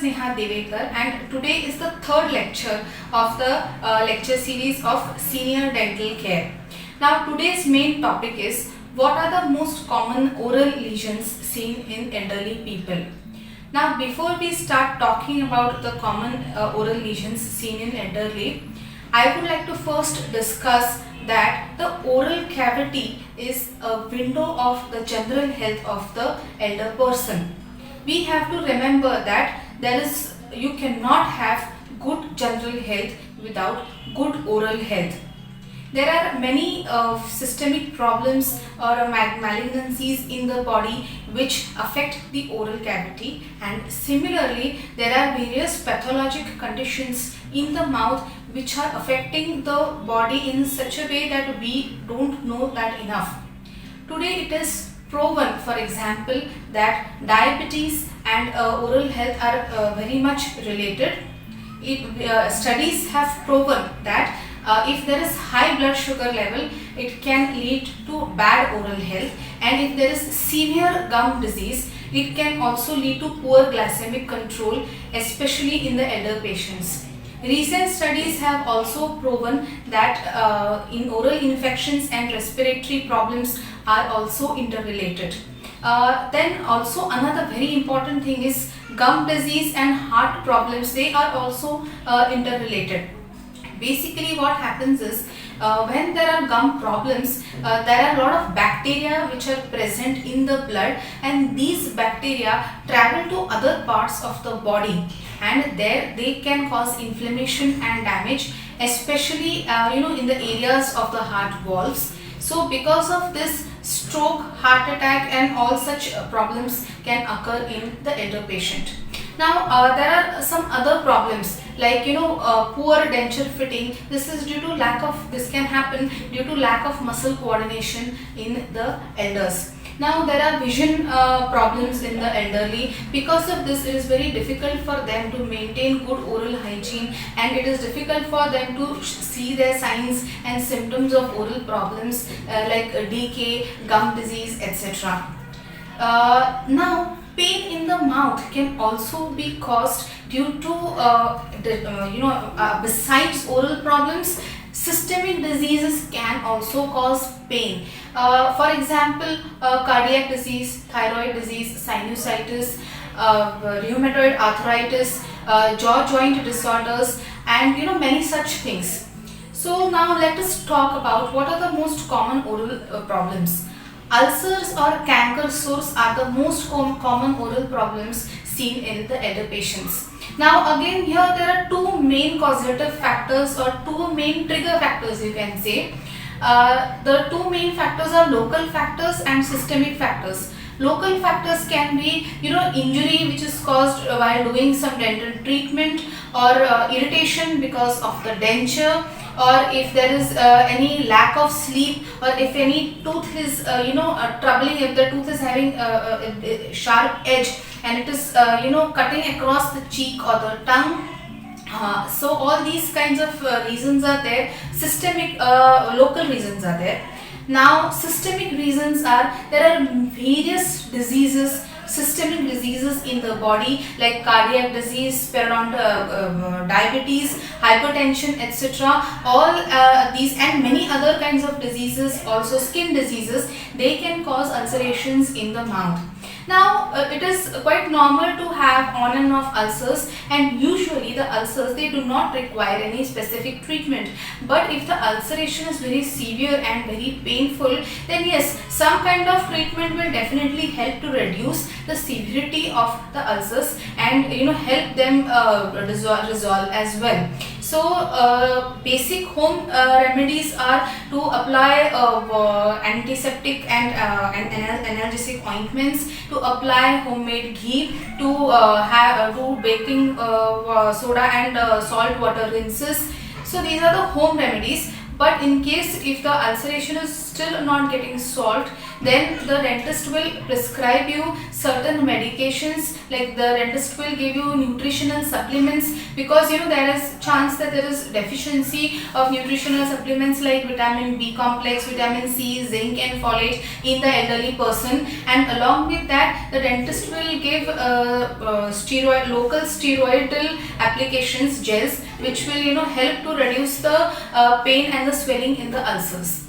Sneha Devekar, and today is the third lecture of the lecture series of Senior Dental Care. Now today's main topic is what are the most common oral lesions seen in elderly people. Now before we start talking about the common oral lesions seen in elderly, I would like to first discuss that the oral cavity is a window of the general health of the elder person. We have to remember that you cannot have good general health without good oral health. There are many systemic problems or malignancies in the body which affect the oral cavity, and similarly there are various pathologic conditions in the mouth which are affecting the body in such a way that we don't know that enough. Today it is proven, for example, that diabetes and oral health are very much related. Studies have proven that if there is high blood sugar level, it can lead to bad oral health, and if there is severe gum disease, it can also lead to poor glycemic control, especially in the elder patients. Recent studies have also proven that in oral infections and respiratory problems are also interrelated. Then also another very important thing is gum disease and heart problems. They are also interrelated. Basically what happens is when there are gum problems, there are a lot of bacteria which are present in the blood, and these bacteria travel to other parts of the body, and there they can cause inflammation and damage, especially in the areas of the heart valves. So because of this, stroke, heart attack and all such problems can occur in the elder patient. Now there are some other problems like poor denture fitting. This can happen due to lack of muscle coordination in the elders. Now there are vision problems in the elderly. Because of this, it is very difficult for them to maintain good oral hygiene, and it is difficult for them to see their signs and symptoms of oral problems like decay, gum disease, etc. Now pain in the mouth can also be caused due to besides oral problems, systemic diseases can also cause pain. For example, cardiac disease, thyroid disease, sinusitis, rheumatoid arthritis, jaw joint disorders, and many such things. So now let us talk about what are the most common oral problems. Ulcers or canker sores are the most common oral problems seen in the elder patients. Now again here there are two main causative factors or two main trigger factors, you can say. The two main factors are local factors and systemic factors. Local factors can be injury which is caused while doing some dental treatment, or irritation because of the denture, or if there is any lack of sleep, or if any tooth is troubling, if the tooth is having a sharp edge and it is cutting across the cheek or the tongue. So all these kinds of reasons are there. Systemic local reasons are there. Now systemic reasons are, there are various diseases, systemic diseases in the body like cardiac disease, diabetes, hypertension, etc. All these and many other kinds of diseases, also skin diseases, they can cause ulcerations in the mouth. Now it is quite normal to have on and off ulcers, and usually the ulcers, they do not require any specific treatment. But if the ulceration is very severe and very painful, then yes, some kind of treatment will definitely help to reduce the severity of the ulcers and help them resolve as well. So basic home remedies are to apply antiseptic and analgesic ointments, to apply homemade ghee, to do baking soda and salt water rinses. So these are the home remedies. But in case if the ulceration is still not getting solved, then the dentist will prescribe you certain medications, like the dentist will give you nutritional supplements, because there is chance that there is deficiency of nutritional supplements like vitamin B complex, vitamin C, zinc and folate in the elderly person. And along with that, the dentist will give local steroidal applications, gels, which will help to reduce the pain and the swelling in the ulcers.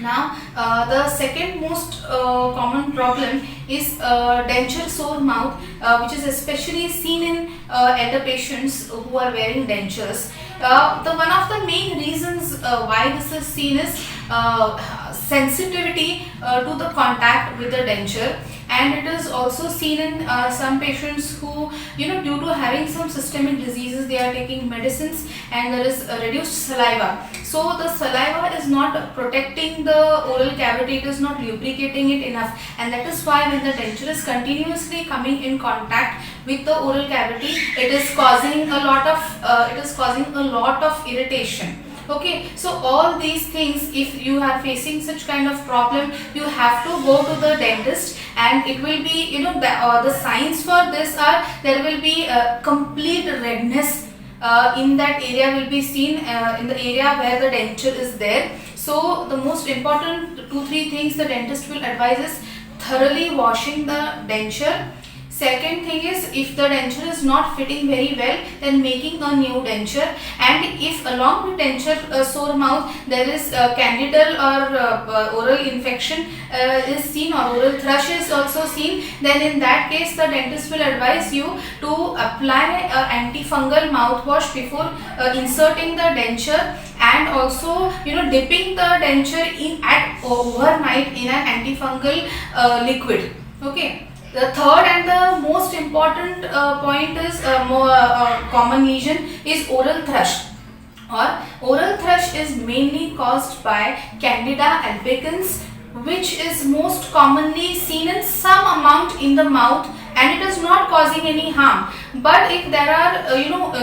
Now, the second most common problem is denture sore mouth, which is especially seen in elder patients who are wearing dentures. One of the main reasons why this is seen is sensitivity to the contact with the denture, and it is also seen in some patients who due to having some systemic diseases, they are taking medicines and there is a reduced saliva, so the saliva is not protecting the oral cavity, it is not lubricating it enough, and that is why when the denture is continuously coming in contact with the oral cavity, it is causing a lot of irritation. Okay, so all these things, if you are facing such kind of problem, you have to go to the dentist, and it will be the signs for this are, there will be a complete redness in that area will be seen, in the area where the denture is there. So the most important 2-3 things the dentist will advise is thoroughly washing the denture. Second thing is, if the denture is not fitting very well, then making a new denture, and if along with denture sore mouth there is candidal or oral infection is seen, or oral thrush is also seen, then in that case the dentist will advise you to apply antifungal mouthwash before inserting the denture, and also dipping the denture in at overnight in an antifungal liquid. Okay. The third and the most important point is common lesion is oral thrush. Oral thrush is mainly caused by Candida albicans, which is most commonly seen in some amount in the mouth, and it is not causing any harm. But if there are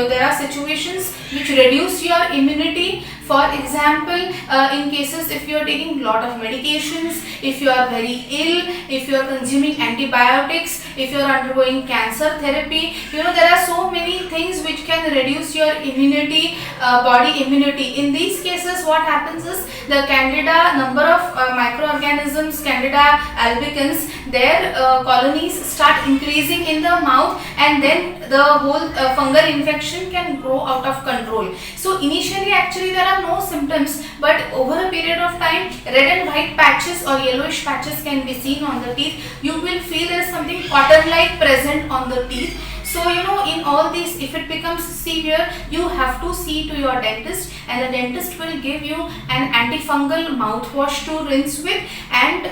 there are situations which reduce your immunity, for example, in cases if you are taking lot of medications, if you are very ill, if you are consuming antibiotics, if you are undergoing cancer therapy, there are so many things which can reduce your immunity, body immunity. In these cases, what happens is the Candida, number of microorganisms, Candida albicans, their colonies start increasing in the mouth, and then the whole fungal infection can grow out of control. So initially actually there are no symptoms, but over a period of time, red and white patches or yellowish patches can be seen on the teeth. You will feel there is something cotton-like present on the teeth. So in all these, if it becomes severe, you have to see to your dentist, and the dentist will give you an antifungal mouthwash to rinse with, and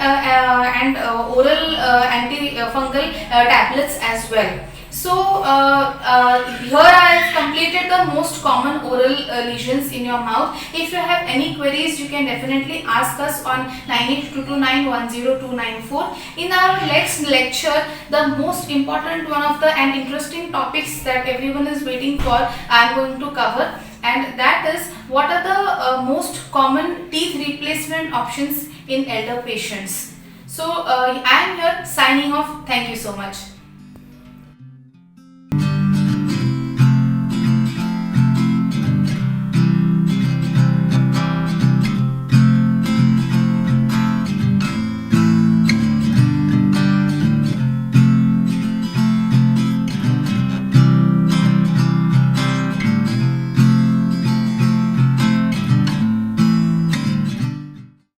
oral antifungal tablets as well. So here I have completed the most common oral lesions in your mouth. If you have any queries, you can definitely ask us on 9822910294. In our next lecture, the most important one of the and interesting topics that everyone is waiting for, I am going to cover, and that is what are the most common teeth replacement options in elder patients. So I am here signing off. Thank you so much.